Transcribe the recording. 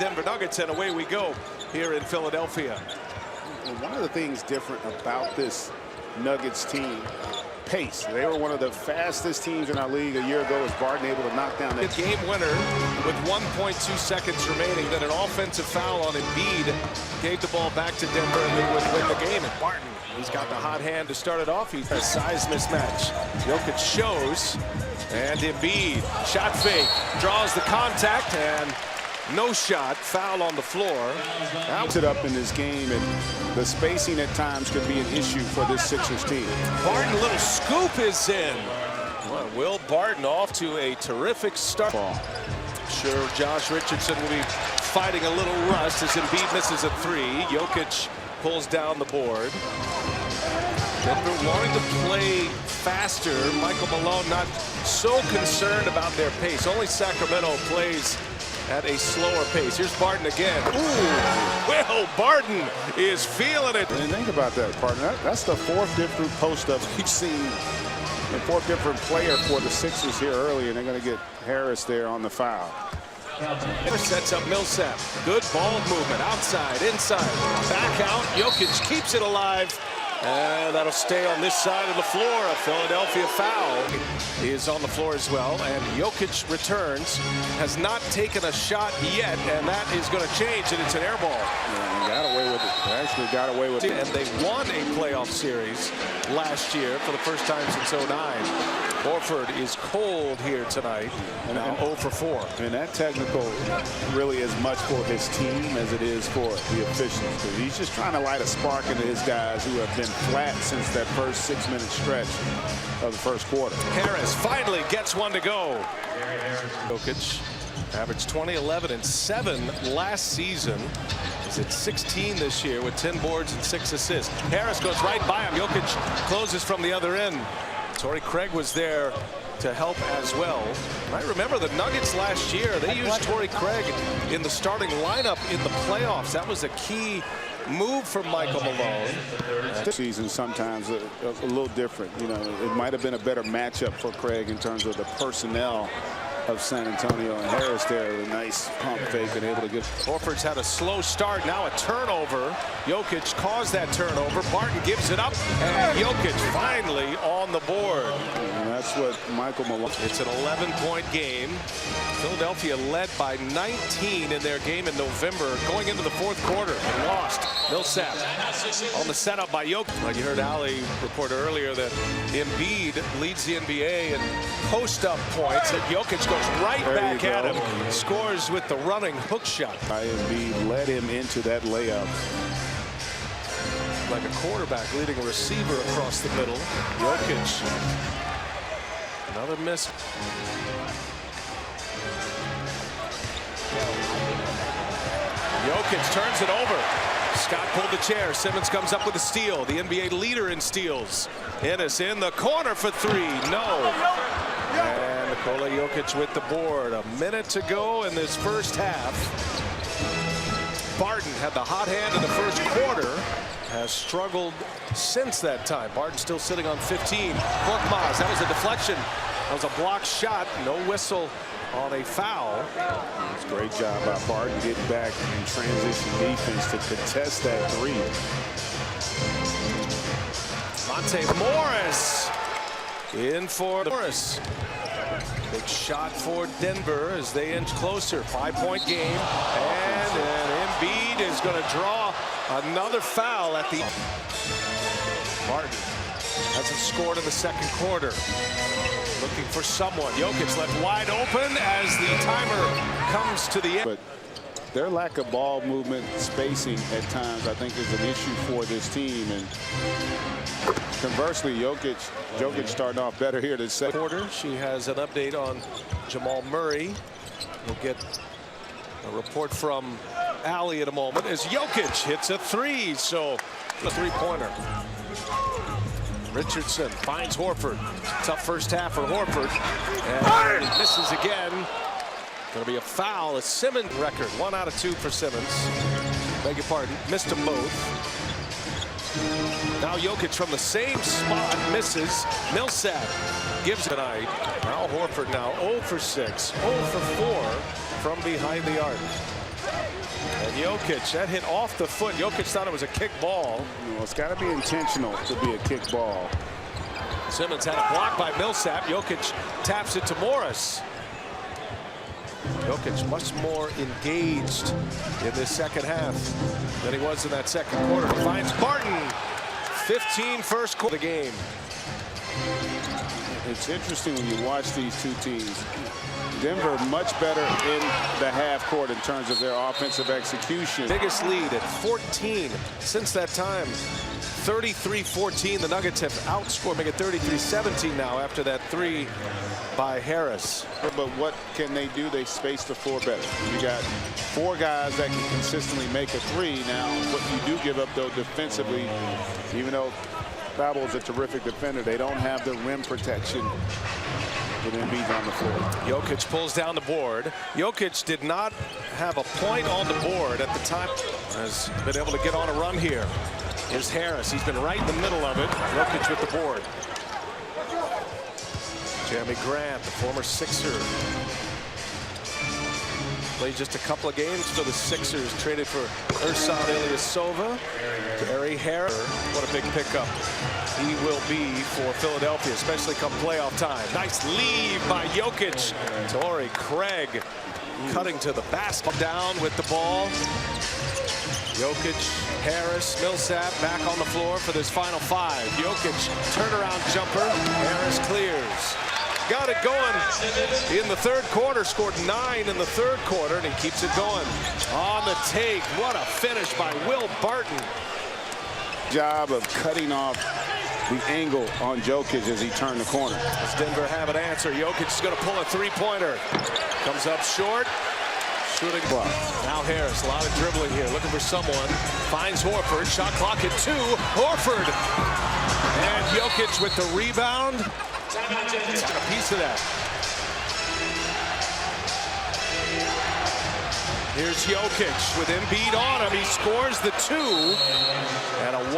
Denver Nuggets, and away we go here in Philadelphia. And one of the things different about this Nuggets team, pace. They were one of the fastest teams in our league a year ago. As Barton able to knock down that game winner with 1.2 seconds remaining. Then an offensive foul on Embiid gave the ball back to Denver, and they would win the game. And Barton, he's got the hot hand to start it off. He's a size mismatch. Jokic shows, and Embiid shot fake, draws the contact, and no shot. Foul on the floor. It up in this game, and the spacing at times could be an issue for this Sixers team. Barton, little scoop is in. Well, Will Barton off to a terrific start. Sure, Josh Richardson will be fighting a little rust as Embiid misses a three. Jokic pulls down the board. Denver wanting to play faster. Michael Malone not so concerned about their pace. Only Sacramento plays at a slower pace. Here's Barton again. Ooh, Will Barton is feeling it. And think about that, partner. That's the fourth different post-up we've seen, and fourth different player for the Sixers here early, and they're going to get Harris there on the foul. Sets up Millsap. Good ball movement. Outside, inside, back out. Jokic keeps it alive. And that'll stay on this side of the floor. A Philadelphia foul is on the floor as well. And Jokic returns. Has not taken a shot yet. And that is going to change. And it's an air ball. Yeah, got away with it. They actually got away with it. And they won a playoff series last year for the first time since '09. Horford is cold here tonight, and 0 for 4. And that technical really is much for his team as it is for the officials. Because he's just trying to light a spark into his guys who have been flat since that first 6-minute stretch of the first quarter. Harris finally gets one to go. Jokic averaged 20, 11, and 7 last season. He's at 16 this year with 10 boards and 6 assists. Harris goes right by him. Jokic closes from the other end. Torrey Craig was there to help as well. I remember the Nuggets last year. They used Torrey Craig in the starting lineup in the playoffs. That was a key move from Michael Malone. This season sometimes a little different. You know, it might have been a better matchup for Craig in terms of the personnel of San Antonio, and Harris there with a nice pump fake and able to get. Horford's had a slow start, now a turnover. Jokic caused that turnover. Barton gives it up, and Jokic finally on the board. And that's what Michael Malone. It's an 11-point game. Philadelphia led by 19 in their game in November, going into the fourth quarter and lost. Millsap on the setup by Jokic. Well, you heard Ali report earlier that Embiid leads the NBA in post-up points, and Jokic goes right back at him. Scores with the running hook shot. Embiid led him into that layup. Like a quarterback leading a receiver across the middle. Jokic. Another miss. Jokic turns it over. Scott pulled the chair. Simmons comes up with a steal. The NBA leader in steals. Ennis in the corner for 3. No. And Nikola Jokic with the board. A minute to go in this first half. Barton had the hot hand in the first quarter. Has struggled since that time. Barton still sitting on 15. Korkmaz, that was a deflection. That was a blocked shot. No whistle on a foul. It's a great job by Barton getting back in transition defense to contest that 3. Monte Morris in for Morris. Big shot for Denver as they inch closer. 5-point game. And Embiid is going to draw another foul at the. Barton hasn't scored in the second quarter. Looking for someone. Jokic left wide open as the timer comes to the end. But their lack of ball movement, spacing at times, I think is an issue for this team. And conversely, Jokic starting off better here this second quarter. She has an update on Jamal Murray. We'll get a report from Ali in a moment as Jokic hits a 3. So a 3-pointer. Richardson finds Horford. Tough first half for Horford. And he misses again. Going to be a foul. A Simmons record. 1 out of 2 for Simmons. Beg your pardon. Missed them both. Now Jokic from the same spot misses. Millsap gives tonight. Now Horford now 0 for 6. 0 for 4 from behind the arc. Jokic, that hit off the foot. Jokic thought it was a kick ball. Well, it's got to be intentional to be a kick ball. Simmons had a block by Millsap. Jokic taps it to Morris. Jokic much more engaged in this second half than he was in that second quarter. He finds Barton. 15 first quarter of the game. It's interesting when you watch these two teams. Denver much better in the half court in terms of their offensive execution. Biggest lead at 14 since that time. 33-14. The Nuggets have outscored, make it 33-17 now after that three by Harris. But what can they do? They space the floor better. You got four guys that can consistently make a three. Now, what you do give up, though, defensively, even though Fabo is a terrific defender, they don't have the rim protection with Embiid on the floor. Jokic pulls down the board. Jokic did not have a point on the board at the time. Has been able to get on a run here. Here's Harris. He's been right in the middle of it. Jokic with the board. Jeremy Grant, the former Sixer. Played just a couple of games for the Sixers. Traded for Ersan Ilyasova. Gary Harris. What a big pickup he will be for Philadelphia, especially come playoff time. Nice lead by Jokic. Torrey Craig cutting to the basket. Down with the ball. Jokic, Harris, Millsap back on the floor for this final five. Jokic, turnaround jumper. Harris clears. Got it going in the third quarter. Scored 9 in the third quarter, and he keeps it going. On the take. What a finish by Will Barton. Job of cutting off the angle on Jokic as he turned the corner. Does Denver have an answer? Jokic is going to pull a three-pointer. Comes up short. Shooting block. Now Harris, a lot of dribbling here, looking for someone. Finds Horford. Shot clock at 2. Horford. And Jokic with the rebound. He's got a piece of that. Here's Jokic with Embiid on him. He scores the 2. And a 1.